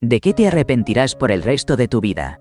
¿De qué te arrepentirás por el resto de tu vida?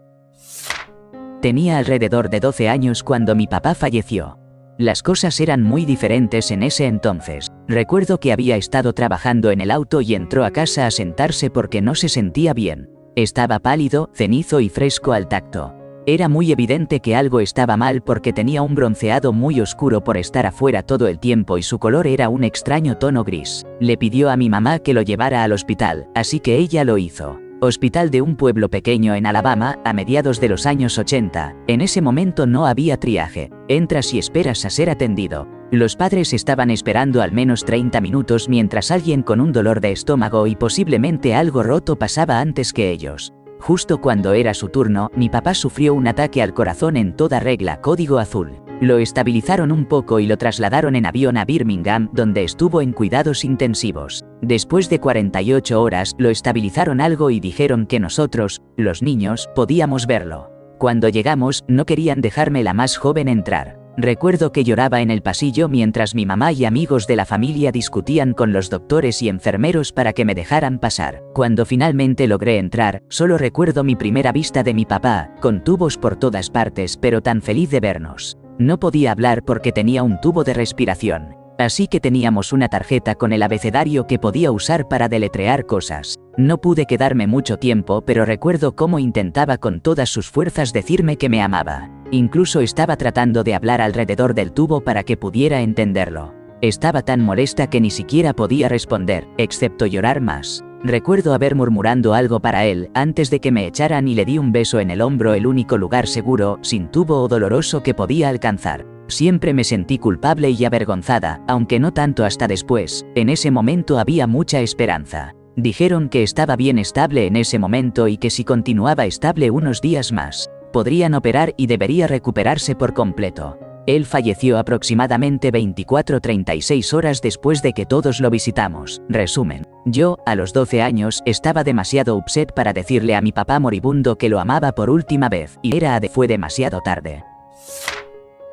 Tenía alrededor de 12 años cuando mi papá falleció. Las cosas eran muy diferentes en ese entonces. Recuerdo que había estado trabajando en el auto y entró a casa a sentarse porque no se sentía bien. Estaba pálido, cenizo y fresco al tacto. Era muy evidente que algo estaba mal porque tenía un bronceado muy oscuro por estar afuera todo el tiempo y su color era un extraño tono gris. Le pidió a mi mamá que lo llevara al hospital, así que ella lo hizo. Hospital de un pueblo pequeño en Alabama, a mediados de los años 80. En ese momento no había triaje. Entras y esperas a ser atendido. Los padres estaban esperando al menos 30 minutos mientras alguien con un dolor de estómago y posiblemente algo roto pasaba antes que ellos. Justo cuando era su turno, mi papá sufrió un ataque al corazón en toda regla, código azul. Lo estabilizaron un poco y lo trasladaron en avión a Birmingham, donde estuvo en cuidados intensivos. Después de 48 horas, lo estabilizaron algo y dijeron que nosotros, los niños, podíamos verlo. Cuando llegamos, no querían dejarme la más joven entrar. Recuerdo que lloraba en el pasillo mientras mi mamá y amigos de la familia discutían con los doctores y enfermeros para que me dejaran pasar. Cuando finalmente logré entrar, solo recuerdo mi primera vista de mi papá, con tubos por todas partes, pero tan feliz de vernos. No podía hablar porque tenía un tubo de respiración. Así que teníamos una tarjeta con el abecedario que podía usar para deletrear cosas. No pude quedarme mucho tiempo, pero recuerdo cómo intentaba con todas sus fuerzas decirme que me amaba. Incluso estaba tratando de hablar alrededor del tubo para que pudiera entenderlo. Estaba tan molesta que ni siquiera podía responder, excepto llorar más. Recuerdo haber murmurando algo para él antes de que me echaran y le di un beso en el hombro, el único lugar seguro, sin tubo o doloroso que podía alcanzar. Siempre me sentí culpable y avergonzada, aunque no tanto hasta después. En ese momento había mucha esperanza. Dijeron que estaba bien estable en ese momento y que si continuaba estable unos días más, podrían operar y debería recuperarse por completo. Él falleció aproximadamente 24-36 horas después de que todos lo visitamos. Resumen. Yo, a los 12 años, estaba demasiado upset para decirle a mi papá moribundo que lo amaba por última vez, y fue demasiado tarde.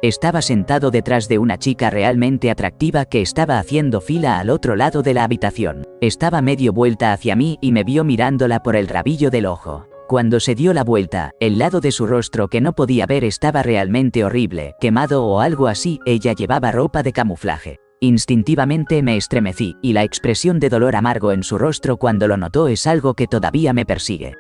Estaba sentado detrás de una chica realmente atractiva que estaba haciendo fila al otro lado de la habitación. Estaba medio vuelta hacia mí y me vio mirándola por el rabillo del ojo. Cuando se dio la vuelta, el lado de su rostro que no podía ver estaba realmente horrible, quemado o algo así. Ella llevaba ropa de camuflaje. Instintivamente me estremecí, y la expresión de dolor amargo en su rostro cuando lo notó es algo que todavía me persigue.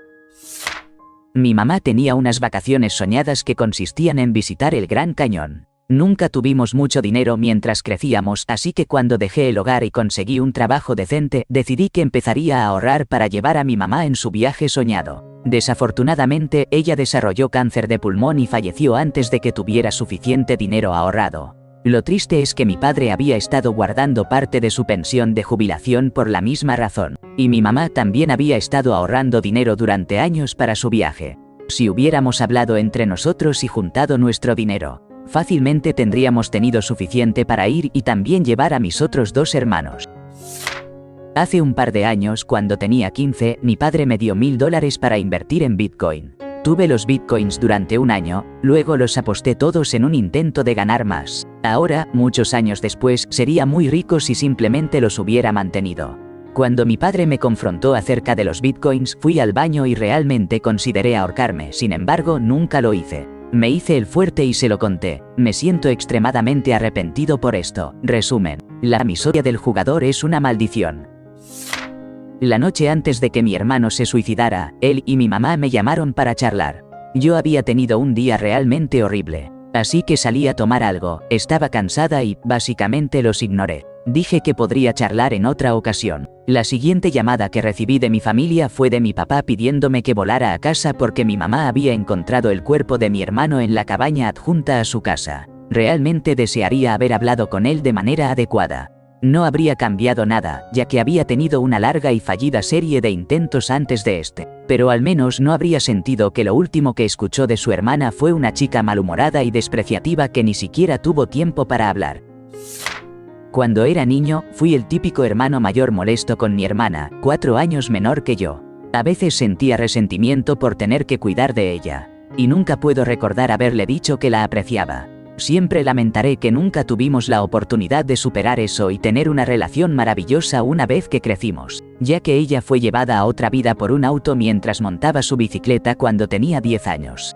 Mi mamá tenía unas vacaciones soñadas que consistían en visitar el Gran Cañón. Nunca tuvimos mucho dinero mientras crecíamos, así que cuando dejé el hogar y conseguí un trabajo decente, decidí que empezaría a ahorrar para llevar a mi mamá en su viaje soñado. Desafortunadamente, ella desarrolló cáncer de pulmón y falleció antes de que tuviera suficiente dinero ahorrado. Lo triste es que mi padre había estado guardando parte de su pensión de jubilación por la misma razón, y mi mamá también había estado ahorrando dinero durante años para su viaje. Si hubiéramos hablado entre nosotros y juntado nuestro dinero, fácilmente tendríamos tenido suficiente para ir y también llevar a mis otros 2 hermanos. Hace un par de años, cuando tenía 15, mi padre me dio $1000 para invertir en Bitcoin. Tuve los Bitcoins durante un año, luego los aposté todos en un intento de ganar más. Ahora, muchos años después, sería muy rico si simplemente los hubiera mantenido. Cuando mi padre me confrontó acerca de los Bitcoins, fui al baño y realmente consideré ahorcarme, sin embargo, nunca lo hice. Me hice el fuerte y se lo conté. Me siento extremadamente arrepentido por esto. Resumen. La miseria del jugador es una maldición. La noche antes de que mi hermano se suicidara, él y mi mamá me llamaron para charlar. Yo había tenido un día realmente horrible. Así que salí a tomar algo, estaba cansada y, básicamente, los ignoré. Dije que podría charlar en otra ocasión. La siguiente llamada que recibí de mi familia fue de mi papá pidiéndome que volara a casa porque mi mamá había encontrado el cuerpo de mi hermano en la cabaña adjunta a su casa. Realmente desearía haber hablado con él de manera adecuada. No habría cambiado nada, ya que había tenido una larga y fallida serie de intentos antes de este. Pero al menos no habría sentido que lo último que escuchó de su hermana fue una chica malhumorada y despreciativa que ni siquiera tuvo tiempo para hablar. Cuando era niño, fui el típico hermano mayor molesto con mi hermana, 4 años menor que yo. A veces sentía resentimiento por tener que cuidar de ella. Y nunca puedo recordar haberle dicho que la apreciaba. Siempre lamentaré que nunca tuvimos la oportunidad de superar eso y tener una relación maravillosa una vez que crecimos, ya que ella fue llevada a otra vida por un auto mientras montaba su bicicleta cuando tenía 10 años.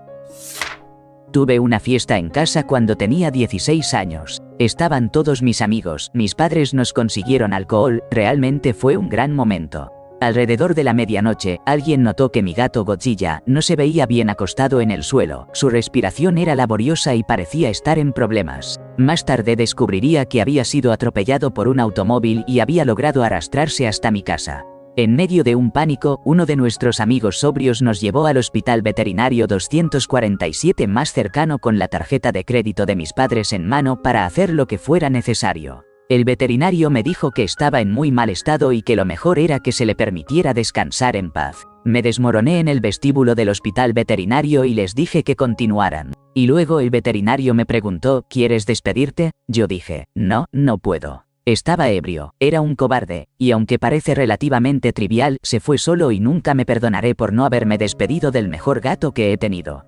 Tuve una fiesta en casa cuando tenía 16 años. Estaban todos mis amigos, mis padres nos consiguieron alcohol, realmente fue un gran momento. Alrededor de la medianoche, alguien notó que mi gato Godzilla no se veía bien acostado en el suelo, su respiración era laboriosa y parecía estar en problemas. Más tarde descubriría que había sido atropellado por un automóvil y había logrado arrastrarse hasta mi casa. En medio de un pánico, uno de nuestros amigos sobrios nos llevó al hospital veterinario 247 más cercano con la tarjeta de crédito de mis padres en mano para hacer lo que fuera necesario. El veterinario me dijo que estaba en muy mal estado y que lo mejor era que se le permitiera descansar en paz. Me desmoroné en el vestíbulo del hospital veterinario y les dije que continuaran. Y luego el veterinario me preguntó, ¿quieres despedirte? Yo dije, no, no puedo. Estaba ebrio, era un cobarde, y aunque parece relativamente trivial, se fue solo y nunca me perdonaré por no haberme despedido del mejor gato que he tenido.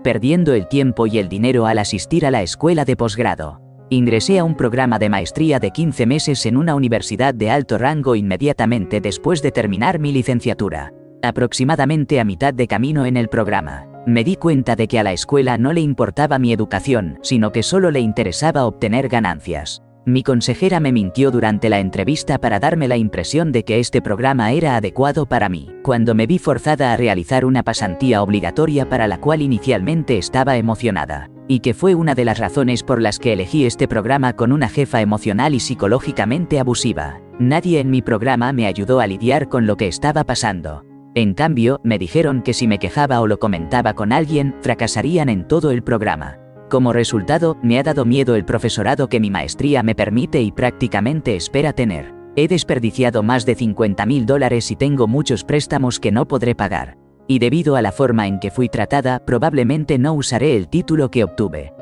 Perdiendo el tiempo y el dinero al asistir a la escuela de posgrado. Ingresé a un programa de maestría de 15 meses en una universidad de alto rango inmediatamente después de terminar mi licenciatura. Aproximadamente a mitad de camino en el programa, me di cuenta de que a la escuela no le importaba mi educación, sino que solo le interesaba obtener ganancias. Mi consejera me mintió durante la entrevista para darme la impresión de que este programa era adecuado para mí, cuando me vi forzada a realizar una pasantía obligatoria para la cual inicialmente estaba emocionada, y que fue una de las razones por las que elegí este programa con una jefa emocional y psicológicamente abusiva. Nadie en mi programa me ayudó a lidiar con lo que estaba pasando. En cambio, me dijeron que si me quejaba o lo comentaba con alguien, fracasarían en todo el programa. Como resultado, me ha dado miedo el profesorado que mi maestría me permite y prácticamente espera tener. He desperdiciado más de $50.000 y tengo muchos préstamos que no podré pagar. Y debido a la forma en que fui tratada, probablemente no usaré el título que obtuve.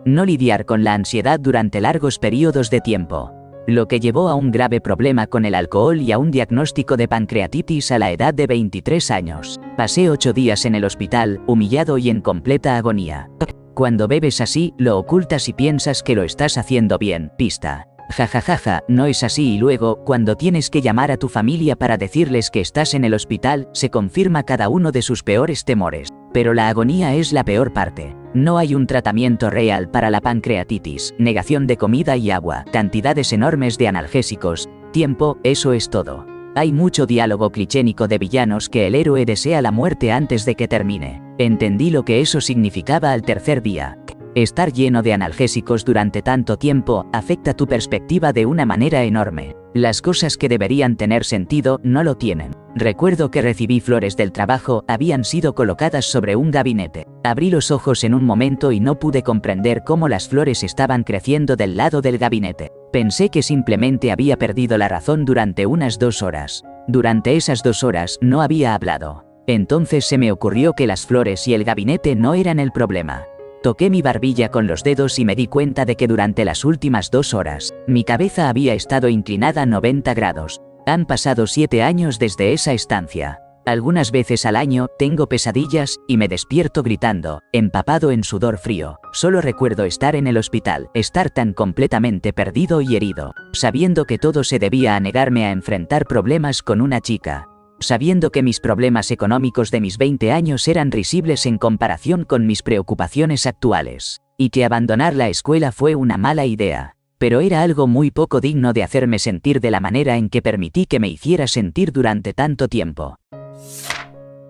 No lidiar con la ansiedad durante largos periodos de tiempo. Lo que llevó a un grave problema con el alcohol y a un diagnóstico de pancreatitis a la edad de 23 años. Pasé 8 días en el hospital, humillado y en completa agonía. Cuando bebes así, lo ocultas y piensas que lo estás haciendo bien, pista. Jajajaja, no es así y luego, cuando tienes que llamar a tu familia para decirles que estás en el hospital, se confirma cada uno de sus peores temores. Pero la agonía es la peor parte. No hay un tratamiento real para la pancreatitis, negación de comida y agua, cantidades enormes de analgésicos, tiempo, eso es todo. Hay mucho diálogo clichénico de villanos que el héroe desea la muerte antes de que termine. Entendí lo que eso significaba al tercer día. Estar lleno de analgésicos durante tanto tiempo afecta tu perspectiva de una manera enorme. Las cosas que deberían tener sentido no lo tienen. Recuerdo que recibí flores del trabajo, habían sido colocadas sobre un gabinete. Abrí los ojos en un momento y no pude comprender cómo las flores estaban creciendo del lado del gabinete. Pensé que simplemente había perdido la razón durante unas 2 horas. Durante esas 2 horas no había hablado. Entonces se me ocurrió que las flores y el gabinete no eran el problema. Toqué mi barbilla con los dedos y me di cuenta de que durante las últimas 2 horas, mi cabeza había estado inclinada 90 grados. Han pasado 7 años desde esa estancia. Algunas veces al año, tengo pesadillas, y me despierto gritando, empapado en sudor frío. Solo recuerdo estar en el hospital, estar tan completamente perdido y herido, sabiendo que todo se debía a negarme a enfrentar problemas con una chica. Sabiendo que mis problemas económicos de mis 20 años eran risibles en comparación con mis preocupaciones actuales, y que abandonar la escuela fue una mala idea. Pero era algo muy poco digno de hacerme sentir de la manera en que permití que me hiciera sentir durante tanto tiempo.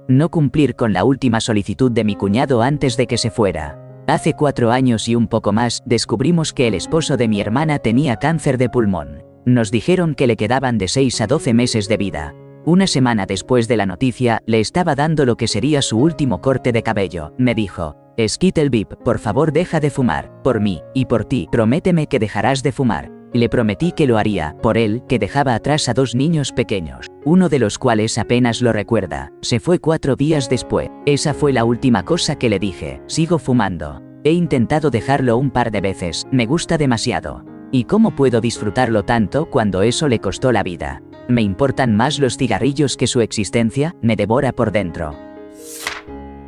No cumplir con la última solicitud de mi cuñado antes de que se fuera. Hace 4 años y un poco más, descubrimos que el esposo de mi hermana tenía cáncer de pulmón. Nos dijeron que le quedaban de 6 a 12 meses de vida. Una semana después de la noticia, le estaba dando lo que sería su último corte de cabello. Me dijo, Skittle Bip, por favor deja de fumar, por mí, y por ti, prométeme que dejarás de fumar. Le prometí que lo haría, por él, que dejaba atrás a 2 niños pequeños, uno de los cuales apenas lo recuerda. Se fue 4 días después. Esa fue la última cosa que le dije. Sigo fumando. He intentado dejarlo un par de veces, me gusta demasiado. ¿Y cómo puedo disfrutarlo tanto cuando eso le costó la vida? ¿Me importan más los cigarrillos que su existencia? Me devora por dentro.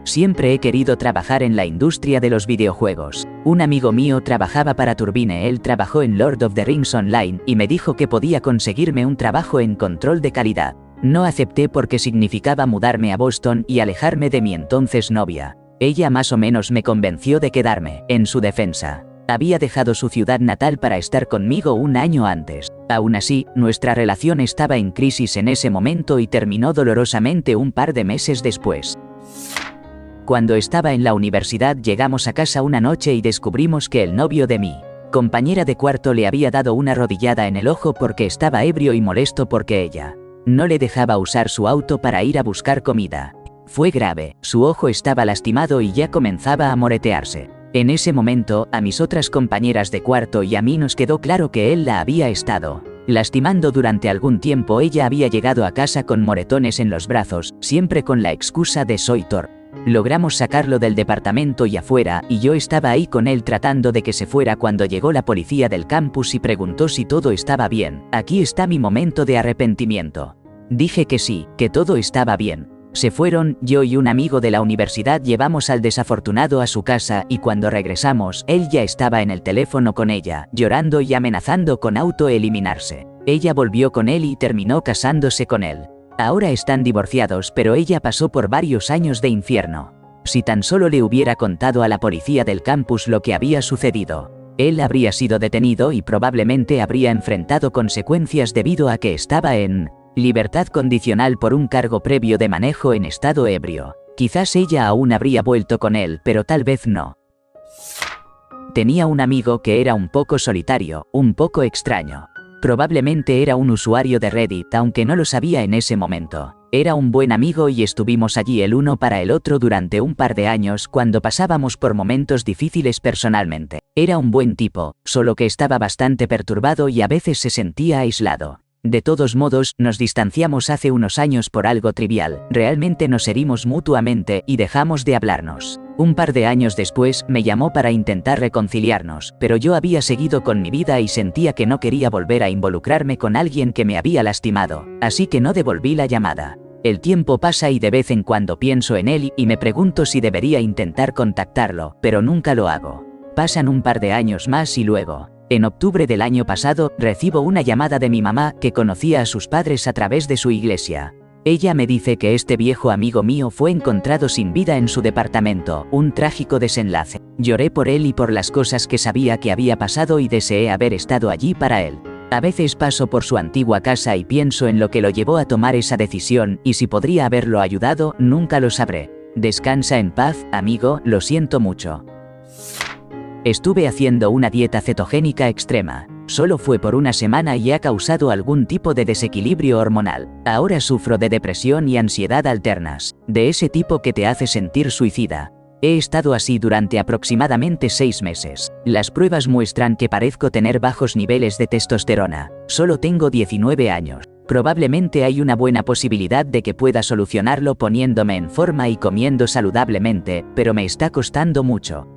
Siempre he querido trabajar en la industria de los videojuegos. Un amigo mío trabajaba para Turbine, él trabajó en Lord of the Rings Online y me dijo que podía conseguirme un trabajo en control de calidad. No acepté porque significaba mudarme a Boston y alejarme de mi entonces novia. Ella más o menos me convenció de quedarme. En su defensa, había dejado su ciudad natal para estar conmigo un año antes. Aún así, nuestra relación estaba en crisis en ese momento y terminó dolorosamente un par de meses después. Cuando estaba en la universidad llegamos a casa una noche y descubrimos que el novio de mi compañera de cuarto le había dado una rodillada en el ojo porque estaba ebrio y molesto porque ella no le dejaba usar su auto para ir a buscar comida. Fue grave, su ojo estaba lastimado y ya comenzaba a moretearse. En ese momento, a mis otras compañeras de cuarto y a mí nos quedó claro que él la había estado lastimando durante algún tiempo. Ella había llegado a casa con moretones en los brazos, siempre con la excusa de soy torpe. Logramos sacarlo del departamento y afuera, y yo estaba ahí con él tratando de que se fuera cuando llegó la policía del campus y preguntó si todo estaba bien. Aquí está mi momento de arrepentimiento. Dije que sí, que todo estaba bien. Se fueron, yo y un amigo de la universidad llevamos al desafortunado a su casa y cuando regresamos, él ya estaba en el teléfono con ella, llorando y amenazando con autoeliminarse. Ella volvió con él y terminó casándose con él. Ahora están divorciados, pero ella pasó por varios años de infierno. Si tan solo le hubiera contado a la policía del campus lo que había sucedido, él habría sido detenido y probablemente habría enfrentado consecuencias debido a que estaba en libertad condicional por un cargo previo de manejo en estado ebrio. Quizás ella aún habría vuelto con él, pero tal vez no. Tenía un amigo que era un poco solitario, un poco extraño. Probablemente era un usuario de Reddit, aunque no lo sabía en ese momento. Era un buen amigo y estuvimos allí el uno para el otro durante un par de años cuando pasábamos por momentos difíciles personalmente. Era un buen tipo, solo que estaba bastante perturbado y a veces se sentía aislado. De todos modos, nos distanciamos hace unos años por algo trivial. Realmente nos herimos mutuamente y dejamos de hablarnos. Un par de años después, me llamó para intentar reconciliarnos, pero yo había seguido con mi vida y sentía que no quería volver a involucrarme con alguien que me había lastimado, así que no devolví la llamada. El tiempo pasa y de vez en cuando pienso en él y me pregunto si debería intentar contactarlo, pero nunca lo hago. Pasan un par de años más y luego, en octubre del año pasado, recibo una llamada de mi mamá que conocía a sus padres a través de su iglesia. Ella me dice que este viejo amigo mío fue encontrado sin vida en su departamento, un trágico desenlace. Lloré por él y por las cosas que sabía que había pasado y deseé haber estado allí para él. A veces paso por su antigua casa y pienso en lo que lo llevó a tomar esa decisión y si podría haberlo ayudado, nunca lo sabré. Descansa en paz, amigo, lo siento mucho. Estuve haciendo una dieta cetogénica extrema. Solo fue por una semana y ha causado algún tipo de desequilibrio hormonal. Ahora sufro de depresión y ansiedad alternas, de ese tipo que te hace sentir suicida. He estado así durante aproximadamente 6 meses. Las pruebas muestran que parezco tener bajos niveles de testosterona. Solo tengo 19 años. Probablemente hay una buena posibilidad de que pueda solucionarlo poniéndome en forma y comiendo saludablemente, pero me está costando mucho.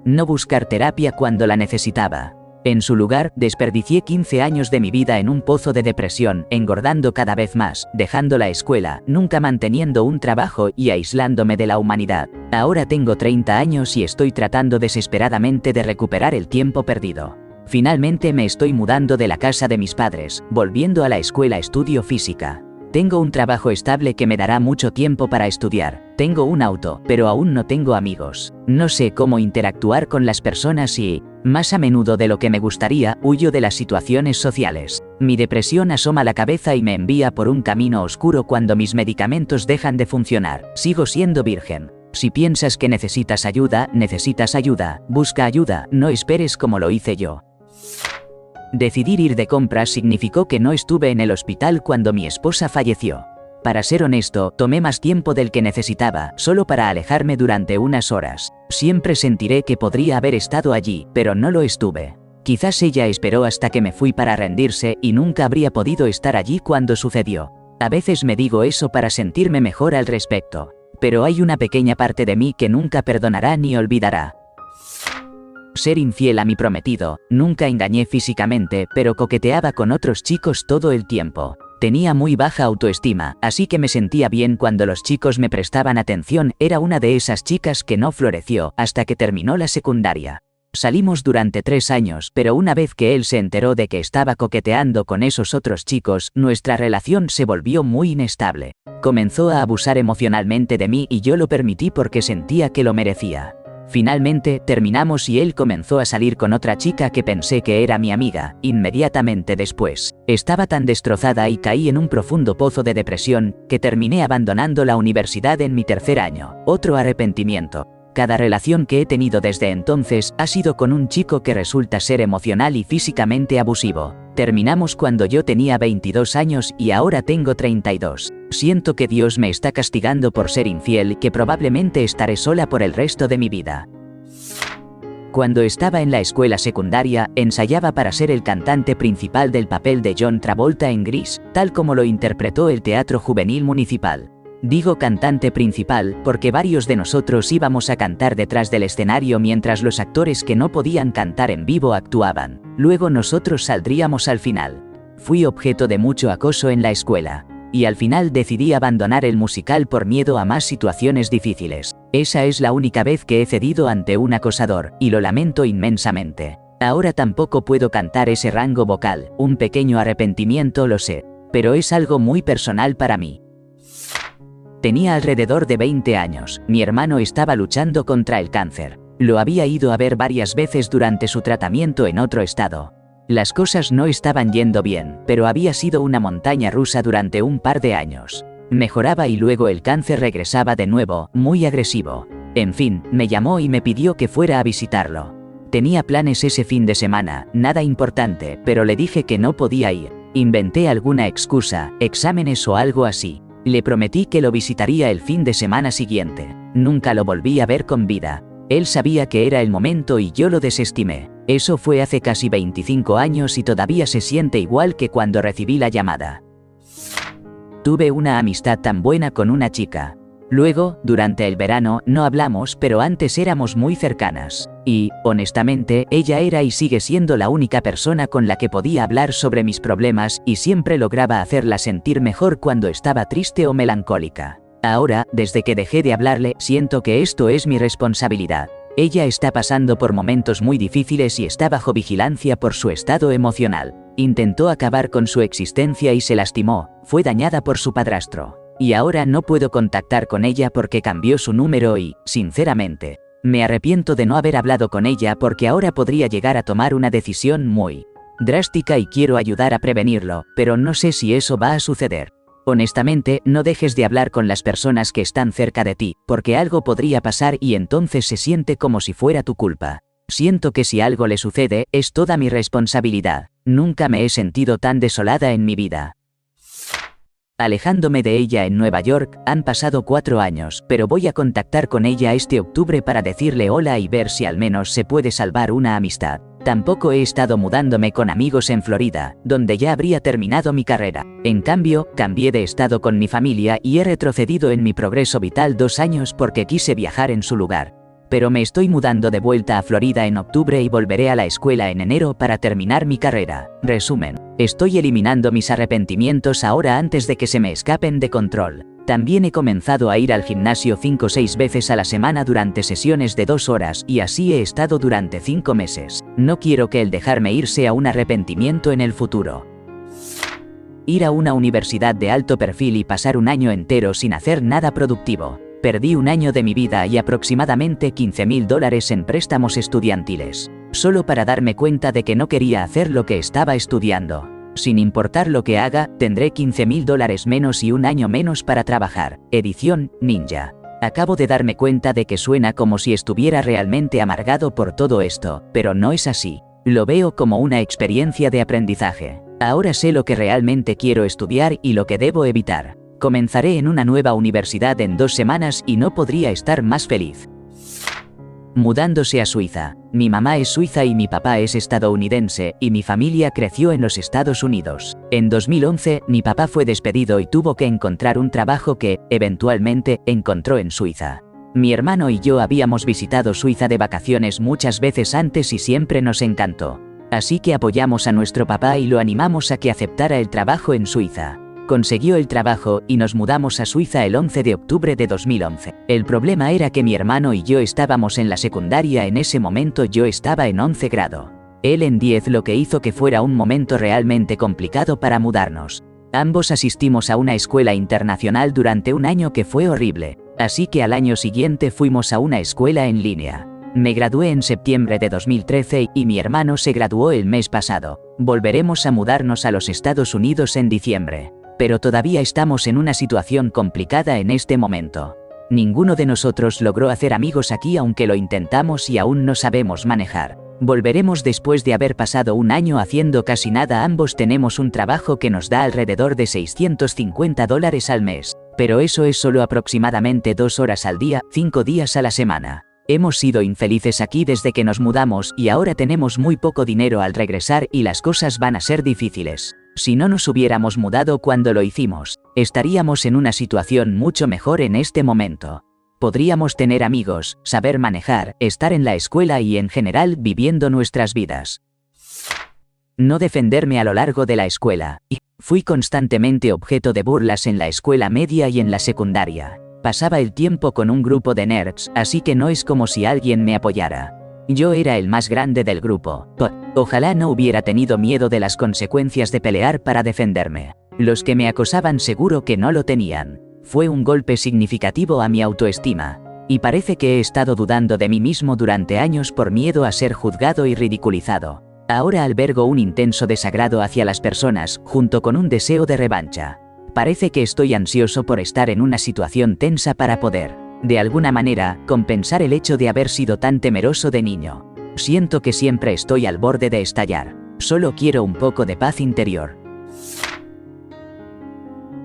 No buscar terapia cuando la necesitaba. En su lugar, desperdicié 15 años de mi vida en un pozo de depresión, engordando cada vez más, dejando la escuela, nunca manteniendo un trabajo y aislándome de la humanidad. Ahora tengo 30 años y estoy tratando desesperadamente de recuperar el tiempo perdido. Finalmente me estoy mudando de la casa de mis padres, volviendo a la escuela estudio física. Tengo un trabajo estable que me dará mucho tiempo para estudiar. Tengo un auto, pero aún no tengo amigos. No sé cómo interactuar con las personas y, más a menudo de lo que me gustaría, huyo de las situaciones sociales. Mi depresión asoma la cabeza y me envía por un camino oscuro cuando mis medicamentos dejan de funcionar. Sigo siendo virgen. Si piensas que necesitas ayuda, busca ayuda, no esperes como lo hice yo. Decidir ir de compras significó que no estuve en el hospital cuando mi esposa falleció. Para ser honesto, tomé más tiempo del que necesitaba, solo para alejarme durante unas horas. Siempre sentiré que podría haber estado allí, pero no lo estuve. Quizás ella esperó hasta que me fui para rendirse y nunca habría podido estar allí cuando sucedió. A veces me digo eso para sentirme mejor al respecto. Pero hay una pequeña parte de mí que nunca perdonará ni olvidará. Ser infiel a mi prometido. Nunca engañé físicamente, pero coqueteaba con otros chicos todo el tiempo. Tenía muy baja autoestima, así que me sentía bien cuando los chicos me prestaban atención. Era una de esas chicas que no floreció hasta que terminó la secundaria. Salimos durante 3 años, pero una vez que él se enteró de que estaba coqueteando con esos otros chicos, nuestra relación se volvió muy inestable. Comenzó a abusar emocionalmente de mí y yo lo permití porque sentía que lo merecía. Finalmente, terminamos y él comenzó a salir con otra chica que pensé que era mi amiga. Inmediatamente después, estaba tan destrozada y caí en un profundo pozo de depresión, que terminé abandonando la universidad en mi 3er año. Otro arrepentimiento. Cada relación que he tenido desde entonces ha sido con un chico que resulta ser emocional y físicamente abusivo. Terminamos cuando yo tenía 22 años y ahora tengo 32. Siento que Dios me está castigando por ser infiel y que probablemente estaré sola por el resto de mi vida. Cuando estaba en la escuela secundaria, ensayaba para ser el cantante principal del papel de John Travolta en Grease, tal como lo interpretó el Teatro Juvenil Municipal. Digo cantante principal porque varios de nosotros íbamos a cantar detrás del escenario mientras los actores que no podían cantar en vivo actuaban. Luego nosotros saldríamos al final. Fui objeto de mucho acoso en la escuela. Y al final decidí abandonar el musical por miedo a más situaciones difíciles. Esa es la única vez que he cedido ante un acosador, y lo lamento inmensamente. Ahora tampoco puedo cantar ese rango vocal, un pequeño arrepentimiento lo sé, pero es algo muy personal para mí. Tenía alrededor de 20 años, mi hermano estaba luchando contra el cáncer. Lo había ido a ver varias veces durante su tratamiento en otro estado. Las cosas no estaban yendo bien, pero había sido una montaña rusa durante un par de años. Mejoraba y luego el cáncer regresaba de nuevo, muy agresivo. En fin, me llamó y me pidió que fuera a visitarlo. Tenía planes ese fin de semana, nada importante, pero le dije que no podía ir. Inventé alguna excusa, exámenes o algo así. Le prometí que lo visitaría el fin de semana siguiente. Nunca lo volví a ver con vida. Él sabía que era el momento y yo lo desestimé. Eso fue hace casi 25 años y todavía se siente igual que cuando recibí la llamada. Tuve una amistad tan buena con una chica. Luego, durante el verano, no hablamos, pero antes éramos muy cercanas. Y, honestamente, ella era y sigue siendo la única persona con la que podía hablar sobre mis problemas y siempre lograba hacerla sentir mejor cuando estaba triste o melancólica. Ahora, desde que dejé de hablarle, siento que esto es mi responsabilidad. Ella está pasando por momentos muy difíciles y está bajo vigilancia por su estado emocional. Intentó acabar con su existencia y se lastimó, fue dañada por su padrastro. Y ahora no puedo contactar con ella porque cambió su número y, sinceramente, me arrepiento de no haber hablado con ella porque ahora podría llegar a tomar una decisión muy drástica y quiero ayudar a prevenirlo, pero no sé si eso va a suceder. Honestamente, no dejes de hablar con las personas que están cerca de ti, porque algo podría pasar y entonces se siente como si fuera tu culpa. Siento que si algo le sucede, es toda mi responsabilidad. Nunca me he sentido tan desolada en mi vida. Alejándome de ella en Nueva York, han pasado 4 años, pero voy a contactar con ella este octubre para decirle hola y ver si al menos se puede salvar una amistad. Tampoco he estado mudándome con amigos en Florida, donde ya habría terminado mi carrera. En cambio, cambié de estado con mi familia y he retrocedido en mi progreso vital 2 años porque quise viajar en su lugar. Pero me estoy mudando de vuelta a Florida en octubre y volveré a la escuela en enero para terminar mi carrera. Resumen, estoy eliminando mis arrepentimientos ahora antes de que se me escapen de control. También he comenzado a ir al gimnasio 5 o 6 veces a la semana durante sesiones de 2 horas y así he estado durante 5 meses. No quiero que el dejarme ir sea un arrepentimiento en el futuro. Ir a una universidad de alto perfil y pasar un año entero sin hacer nada productivo. Perdí un año de mi vida y aproximadamente $15,000 en préstamos estudiantiles, solo para darme cuenta de que no quería hacer lo que estaba estudiando. Sin importar lo que haga, tendré $15,000 menos y un año menos para trabajar. Edición, Ninja. Acabo de darme cuenta de que suena como si estuviera realmente amargado por todo esto, pero no es así. Lo veo como una experiencia de aprendizaje. Ahora sé lo que realmente quiero estudiar y lo que debo evitar. Comenzaré en una nueva universidad en 2 semanas y no podría estar más feliz. Mudándose a Suiza. Mi mamá es suiza y mi papá es estadounidense, y mi familia creció en los Estados Unidos. En 2011, mi papá fue despedido y tuvo que encontrar un trabajo que, eventualmente, encontró en Suiza. Mi hermano y yo habíamos visitado Suiza de vacaciones muchas veces antes y siempre nos encantó. Así que apoyamos a nuestro papá y lo animamos a que aceptara el trabajo en Suiza. Consiguió el trabajo y nos mudamos a Suiza el 11 de octubre de 2011. El problema era que mi hermano y yo estábamos en la secundaria. En ese momento yo estaba en 11 grado. Él en 10, lo que hizo que fuera un momento realmente complicado para mudarnos. Ambos asistimos a una escuela internacional durante un año que fue horrible, así que al año siguiente fuimos a una escuela en línea. Me gradué en septiembre de 2013 y mi hermano se graduó el mes pasado. Volveremos a mudarnos a los Estados Unidos en diciembre. Pero todavía estamos en una situación complicada en este momento. Ninguno de nosotros logró hacer amigos aquí, aunque lo intentamos, y aún no sabemos manejar. Volveremos después de haber pasado un año haciendo casi nada. Ambos tenemos un trabajo que nos da alrededor de $650 al mes, pero eso es solo aproximadamente 2 horas al día, 5 días a la semana. Hemos sido infelices aquí desde que nos mudamos y ahora tenemos muy poco dinero al regresar y las cosas van a ser difíciles. Si no nos hubiéramos mudado cuando lo hicimos, estaríamos en una situación mucho mejor en este momento. Podríamos tener amigos, saber manejar, estar en la escuela y en general viviendo nuestras vidas. No defenderme a lo largo de la escuela. Fui constantemente objeto de burlas en la escuela media y en la secundaria. Pasaba el tiempo con un grupo de nerds, así que no es como si alguien me apoyara. Yo era el más grande del grupo. Ojalá no hubiera tenido miedo de las consecuencias de pelear para defenderme. Los que me acosaban seguro que no lo tenían. Fue un golpe significativo a mi autoestima. Y parece que he estado dudando de mí mismo durante años por miedo a ser juzgado y ridiculizado. Ahora albergo un intenso desagrado hacia las personas, junto con un deseo de revancha. Parece que estoy ansioso por estar en una situación tensa para poder, de alguna manera, compensar el hecho de haber sido tan temeroso de niño. Siento que siempre estoy al borde de estallar. Solo quiero un poco de paz interior.